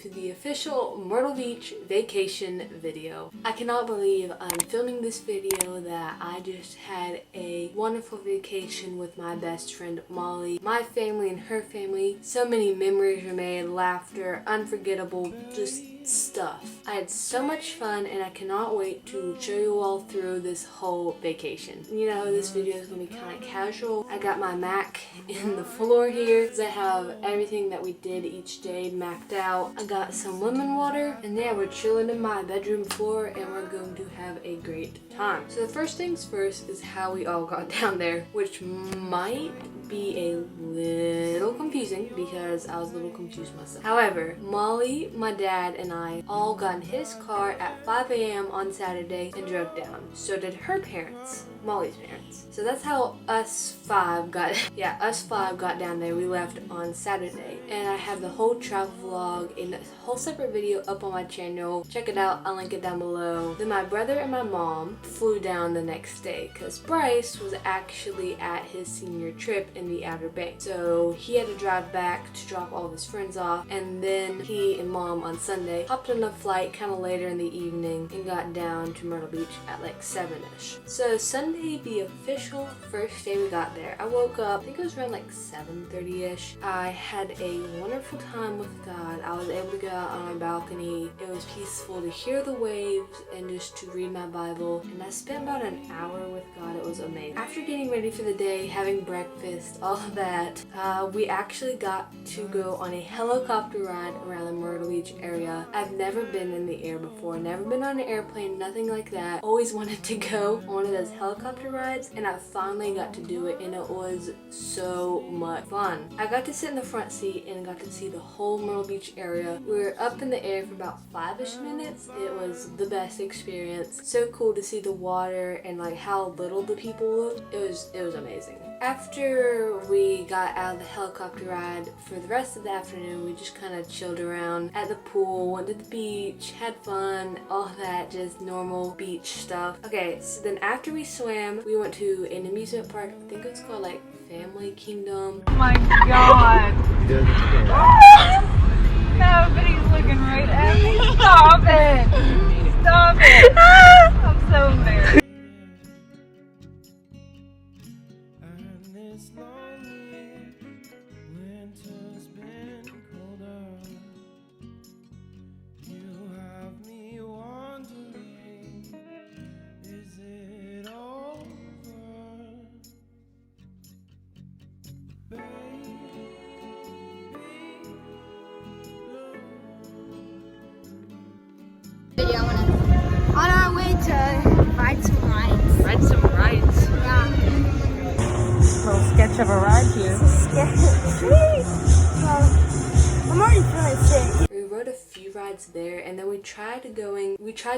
to the official Myrtle Beach vacation video. I cannot believe I'm filming this video that I just had a wonderful vacation with my best friend Molly, my family and her family. So many memories were made, laughter, unforgettable, just stuff. I had so much fun and I cannot wait to show you all through this whole vacation. You know, this video is going to be kind of casual. I got my Mac in the floor here because I have everything that we did each day mapped out. I got some lemon water and yeah, we're chilling in my bedroom floor and we're going to have a great time. So the first things first is how we all got down there, which might be a little confusing because I was a little confused myself. However, Molly, my dad, and I all got in his car at 5 a.m. on Saturday and drove down. So did her parents, Molly's parents. So that's how us five got down there. We left on Saturday. And I have the whole travel vlog in a whole separate video up on my channel. Check it out, I'll link it down below. Then my brother and my mom flew down the next day because Bryce was actually at his senior trip in the Outer Banks. So he had to drive back to drop all of his friends off, and then he and mom on Sunday hopped on a flight kind of later in the evening and got down to Myrtle Beach at like 7ish. So Sunday, the official first day we got there, I woke up, I think it was around like 7:30ish. I had a wonderful time with God. I was able to go out on our balcony. It was peaceful to hear the waves and just to read my Bible, and I spent about an hour with God. It was amazing. After getting ready for the day, having breakfast, all of that, we actually got to go on a helicopter ride around the Myrtle Beach area. I've never been in the air before, never been on an airplane, nothing like that. Always wanted to go on one of those helicopter rides, and I finally got to do it, and it was so much fun. I got to sit in the front seat and got to see the whole Myrtle Beach area. We were up in the air for about 5-ish minutes. It was the best experience. So cool to see the water and like how little the people looked. It was amazing. After we got out of the helicopter ride, for the rest of the afternoon, we just kind of chilled around at the pool, went to the beach, had fun, all of that, just normal beach stuff. Okay, so then after we swam, we went to an amusement park. I think it's called like Family Kingdom. Oh my god. No, but he's looking right at me. Stop it. Stop it. I'm so embarrassed. On our way to ride some rides. Ride some rides. Yeah. Little sketch of a ride here. I'm already feeling sick. We rode a few rides there, and then we tried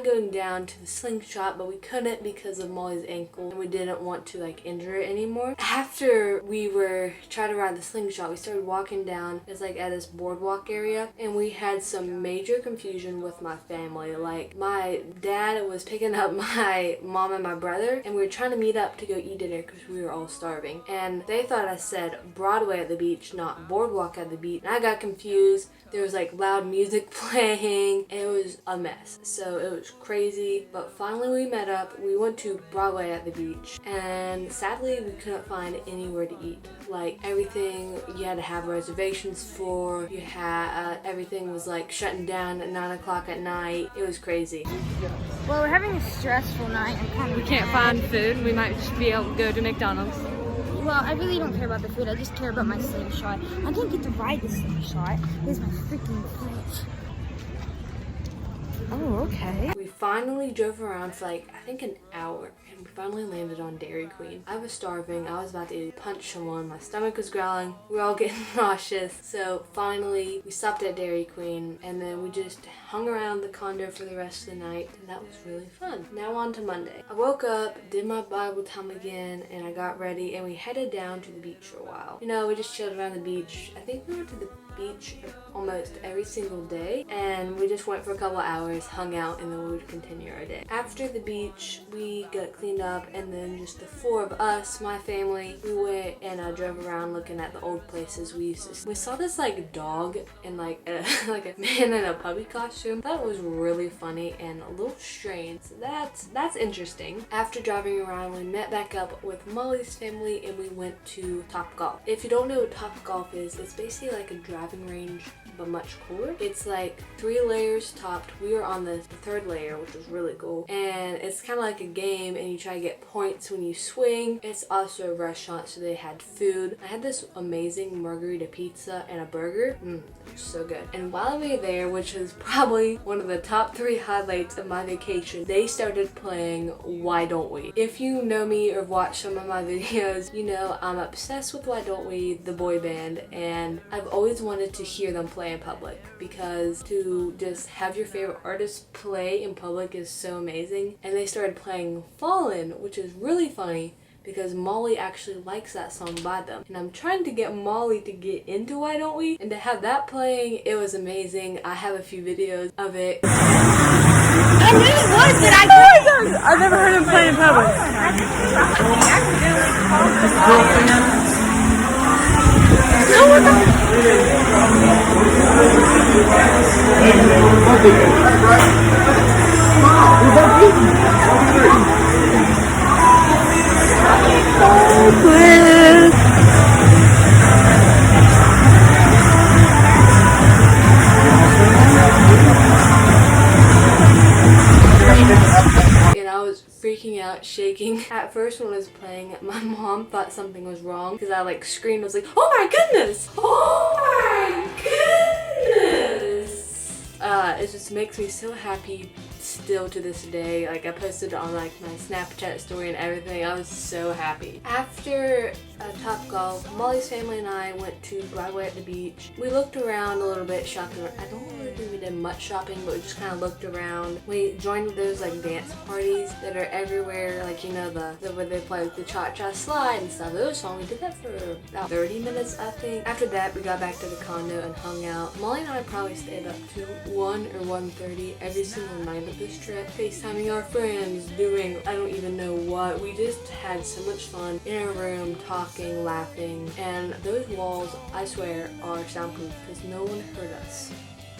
going down to the slingshot, but we couldn't because of Molly's ankle, and we didn't want to like injure it anymore. After we were trying to ride the slingshot, we started walking down. It's like at this boardwalk area, and we had some major confusion with my family. Like my dad was picking up my mom and my brother, and we were trying to meet up to go eat dinner because we were all starving, and they thought I said Broadway at the beach, not boardwalk at the beach, and I got confused. There was like loud music playing. It was a mess. So it was crazy. But finally we met up. We went to Broadway at the beach. And sadly we couldn't find anywhere to eat. Like everything you had to have reservations for. You had everything was like shutting down at 9 o'clock at night. It was crazy. Well, we're having a stressful night. We can't find food. We might just be able to go to McDonald's. Well, I really don't care about the food. I just care about my slingshot. I didn't get to ride the slingshot. It's my freaking foot. Oh, okay. We finally drove around for like, I think an hour, and we finally landed on Dairy Queen. I was starving. I was about to punch someone. My stomach was growling. We were all getting nauseous. So finally, we stopped at Dairy Queen, and then we just hung around the condo for the rest of the night, and that was really fun. Now on to Monday. I woke up, did my Bible time again, and I got ready, and we headed down to the beach for a while. You know, we just chilled around the beach. I think we went to the beach almost every single day, and we just went for a couple hours, hung out, and then we would continue our day. After the beach, we got cleaned up, and then just the four of us, my family, we went and drove around looking at the old places we used to. We saw this like dog and like a like a man in a puppy costume. That was really funny and a little strange. So that's interesting. After driving around, we met back up with Molly's family and we went to Topgolf. If you don't know what Topgolf is, it's basically like a driving range but much cooler. It's like 3 layers topped. We were on the 3rd layer, which was really cool, and it's kind of like a game and you try to get points when you swing. It's also a restaurant, so they had food. I had this amazing margarita pizza and a burger. It was so good. And while we were there, which was probably one of the top 3 highlights of my vacation, they started playing Why Don't We. If you know me or watch some of my videos, you know I'm obsessed with Why Don't We, the boy band, and I've always wanted to hear them play in public, because to just have your favorite artist play in public is so amazing. And they started playing Fallen, which is really funny because Molly actually likes that song by them, and I'm trying to get Molly to get into Why Don't We, and to have that playing, it was amazing. I have a few videos of it. I knew it was, but I've never heard him play in public. And I was freaking out, shaking. At first when I was playing, my mom thought something was wrong because I like screamed. I was like, oh my goodness! Oh my goodness! It just makes me so happy still to this day. Like, I posted on like my Snapchat story and everything. I was so happy. After Topgolf, Molly's family and I went to Broadway at the beach. We looked around a little bit, shopping. I don't really think we did much shopping, but we just kind of looked around. We joined those like dance parties that are everywhere, like, you know, the where they play like, the cha-cha slide and stuff. Those songs, we did that for about 30 minutes, I think. After that, we got back to the condo and hung out. Molly and I probably stayed up to 1 or 1:30 every single night of this trip, FaceTiming our friends, doing I don't even know what. We just had so much fun in our room, talking, laughing, and those walls, I swear, are soundproof because no one heard us.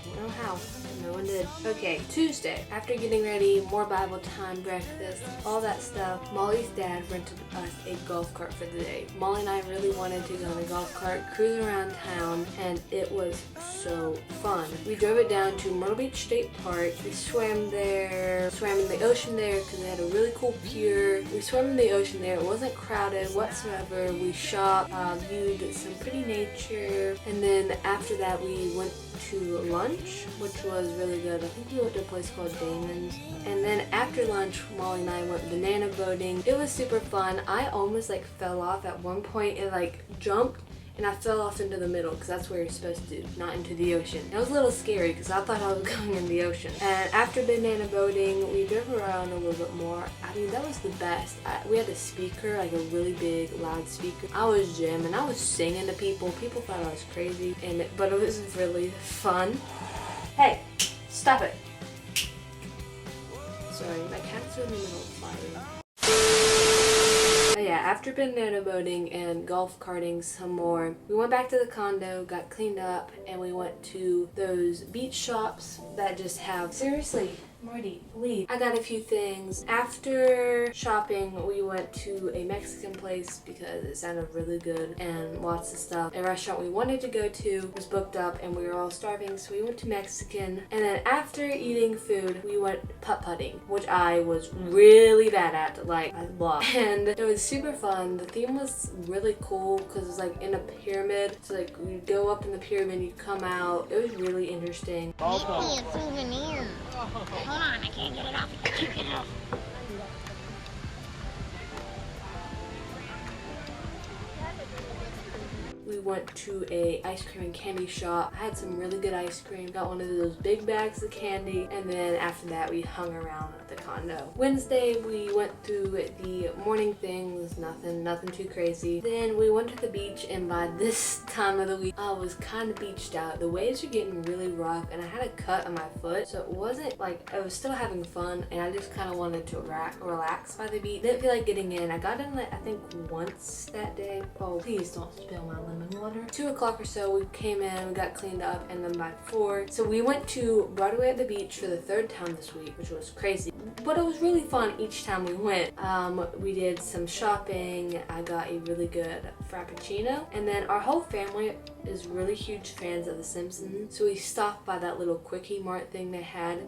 I don't know how, but no one did. Okay, Tuesday. After getting ready, more Bible time, breakfast, all that stuff, Molly's dad rented us a golf cart for the day. Molly and I really wanted to go on a golf cart, cruise around town, and it was so fun. We drove it down to Myrtle Beach State Park. We swam there, swam in the ocean there because they had a really cool pier. We swam in the ocean there. It wasn't crowded whatsoever. We shopped, viewed some pretty nature, and then after that we went to lunch, which was really good. I think we went to a place called Damon's. And then after lunch, Molly and I went banana boating. It was super fun. I almost like fell off at one point and like jumped, and I fell off into the middle because that's where you're supposed to, not into the ocean. It was a little scary because I thought I was going in the ocean. And after banana boating, we drove around a little bit more. I mean, that was the best. We had a speaker, like a really big, loud speaker. I was jamming. I was singing to people. People thought I was crazy, but it was really fun. Hey, stop it. Sorry, my cats are in the middle of fighting. But yeah, after banana boating and golf karting some more, we went back to the condo, got cleaned up, and we went to those beach shops that just have, seriously, Marty, leave. I got a few things. After shopping, we went to a Mexican place because it sounded really good and lots of stuff. A restaurant we wanted to go to was booked up and we were all starving, so we went to Mexican. And then after eating food, we went putt-putting, which I was really bad at, like I lost. And it was super fun. The theme was really cool because it's like in a pyramid. So like you go up in the pyramid, you come out. It was really interesting. Give me a souvenir. Hold on, I can't get it off. I can't get it off. We went to a ice cream and candy shop. I had some really good ice cream. Got one of those big bags of candy, and then after that we hung around at the condo. Wednesday, we went through the morning things, nothing too crazy. Then we went to the beach, and by this time of the week, I was kind of beached out. The waves were getting really rough, and I had a cut on my foot, so it wasn't like, I was still having fun, and I just kind of wanted to relax by the beach. Didn't feel like getting in. I got in like, I think once that day. Oh, please don't spill my lemon water. 2 o'clock or so, we came in, we got cleaned up, and then by 4, so we went to Broadway at the beach for the 3rd time this week, which was crazy, but it was really fun each time we went. We did some shopping. I got a really good frappuccino, and then our whole family is really huge fans of The Simpsons, so we stopped by that little Quickie Mart thing they had,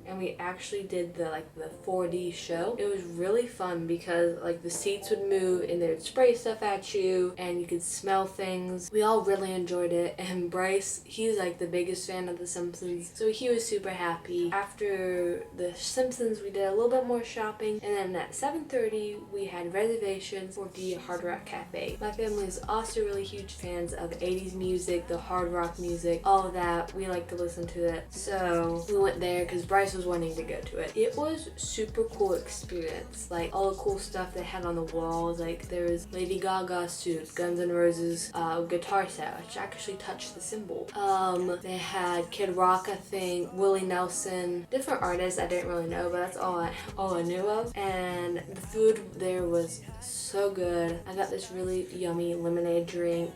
and we actually did the 4D show. It was really fun because like the seats would move and they would spray stuff at you and you could smell things. We all really enjoyed it, and Bryce, he's like the biggest fan of The Simpsons, so he was super happy. After The Simpsons, we did a little bit more shopping, and then at 7:30 we had reservations for the Hard Rock Cafe. My family is also really huge fans of 80s music, the hard rock music, all of that. We like to listen to it, so we went there because Bryce was wanting to go to it. It was super cool experience, like all the cool stuff they had on the walls. Like there was Lady Gaga's suit, Guns N' Roses guitar set, which actually touched the cymbal. They had Kid Rock, I think, Willie Nelson, different artists I didn't really know, but that's all I knew of. And the food there was so good. I got this really yummy lemonade drink.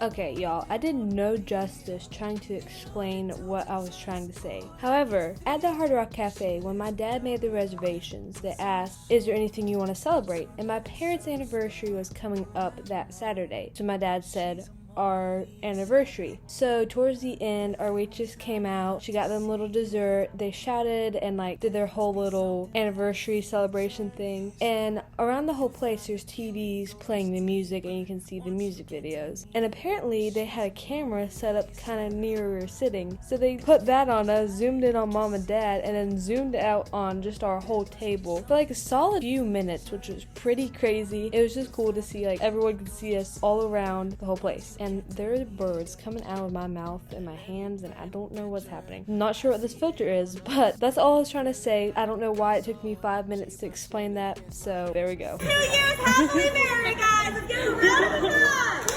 Okay, y'all, I did no justice trying to explain what I was trying to say. However, at the Hard Rock Cafe, when my dad made the reservations, they asked, is there anything you want to celebrate? And my parents' anniversary was coming up that Saturday. So my dad said, our anniversary. So towards the end, our waitress came out, she got them little dessert, they shouted and like did their whole little anniversary celebration thing, and around the whole place there's TVs playing the music and you can see the music videos. And apparently they had a camera set up kind of near where we were sitting, so they put that on us, zoomed in on mom and dad, and then zoomed out on just our whole table for like a solid few minutes, which was pretty crazy. It was just cool to see like everyone could see us all around the whole place. And there are birds coming out of my mouth and my hands, and I don't know what's happening. I'm not sure what this filter is, but that's all I was trying to say. I don't know why it took me 5 minutes to explain that, so there we go. 2 years happily married, guys. Let's give a round of applause.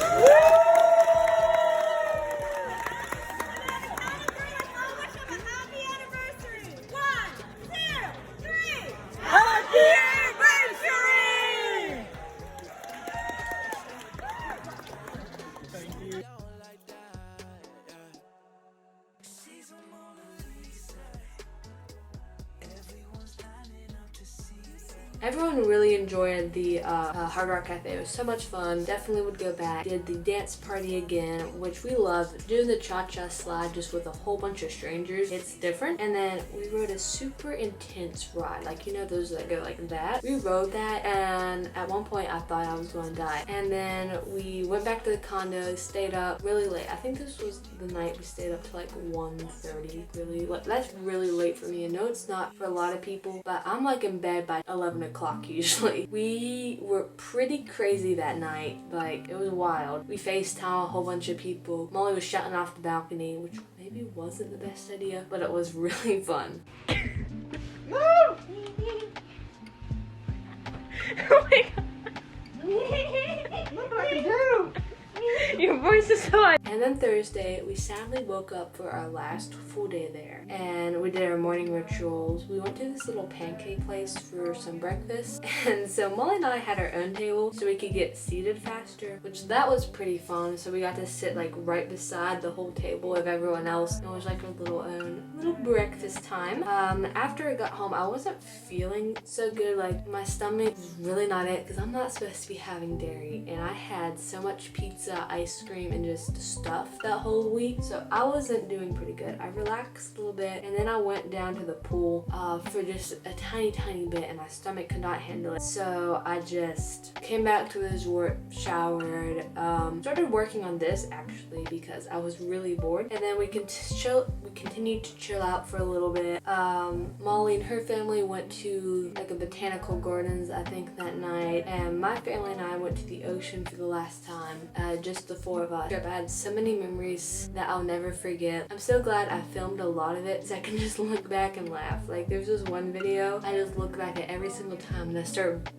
Happy anniversary. 1, 2, 3. Happy anniversary! Everyone really enjoyed the Hard Rock Cafe. It was so much fun. Definitely would go back. Did the dance party again, which we loved. Doing the cha-cha slide just with a whole bunch of strangers. It's different. And then we rode a super intense ride. Like, you know those that go like that? We rode that, and at one point I thought I was going to die. And then we went back to the condo, stayed up really late. I think this was the night we stayed up to like 1:30. Really, that's really late for me. I know it's not for a lot of people, but I'm like in bed by 11 o'clock usually. We were pretty crazy that night. Like, it was wild. We FaceTime a whole bunch of people. Molly was shouting off the balcony, which maybe wasn't the best idea, but it was really fun. Oh my god. What do I do? Your voice is so high. And then Thursday, we sadly woke up for our last full day there, and we did our morning rituals. We went to this little pancake place for some breakfast, and so Molly and I had our own table so we could get seated faster, which that was pretty fun. So we got to sit like right beside the whole table of everyone else. It was like our little breakfast time. After I got home, I wasn't feeling so good. Like, my stomach was really not it, because I'm not supposed to be having dairy, and I had so much pizza, ice cream, and just stuff that whole week, so I wasn't doing pretty good. I relaxed a little bit, and then I went down to the pool for just a tiny bit, and my stomach could not handle it, so I just came back to the resort, showered, started working on this actually because I was really bored, and then we continued to chill out for a little bit. Molly and her family went to like a botanical gardens, I think, that night, and my family and I went to the ocean for the last time, just the 4 of us. I had so so many memories that I'll never forget. I'm so glad I filmed a lot of it so I can just look back and laugh. Like there's this one video, I just look back at every single time and I start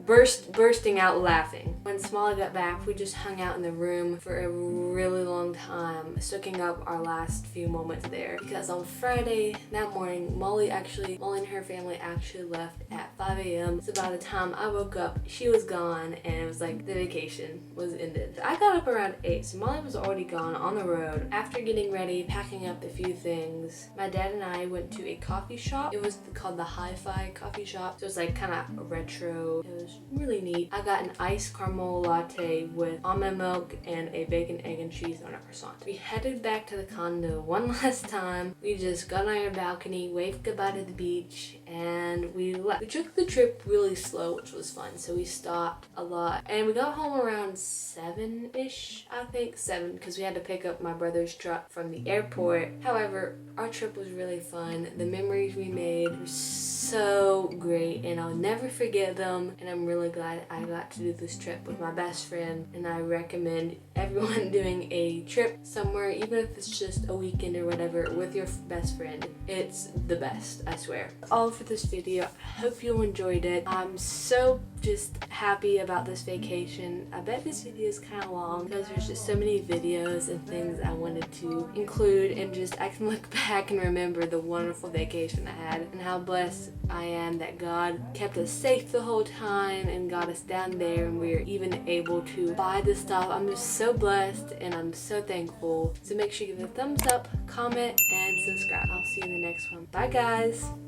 bursting out laughing. When Smalley got back, we just hung out in the room for a really long time, soaking up our last few moments there. Because on Friday, that morning, Molly and her family actually left at 5 a.m. So by the time I woke up, she was gone and it was like the vacation was ended. I got up around 8, so Molly was already gone on the road. After getting ready, packing up a few things, my dad and I went to a coffee shop. It was called the Hi-Fi Coffee Shop. So it's like kind of retro. It was really neat. I got an iced caramel latte with almond milk and a bacon, egg, and cheese on a croissant. We headed back to the condo one last time. We just got on our balcony, waved goodbye to the beach, and we left. We took the trip really slow, which was fun. So we stopped a lot, and we got home around 7-ish, I think 7, because we had to pick up my brother's truck from the airport. However, our trip was really fun. The memories we made were so great, and I'll never forget them. And I'm really glad I got to do this trip with my best friend, and I recommend everyone doing a trip somewhere, even if it's just a weekend or whatever, with your best friend. It's the best, I swear. All for this video. I hope you enjoyed it. I'm so just happy about this vacation. I bet this video is kind of long because there's just so many videos and things I wanted to include, and just I can look back and remember the wonderful vacation I had and how blessed I am that God kept us safe the whole time and got us down there, and we were even able to buy the stuff. I'm just so blessed and I'm so thankful. So make sure you give it a thumbs up, comment, and subscribe. I'll see you in the next one. Bye guys.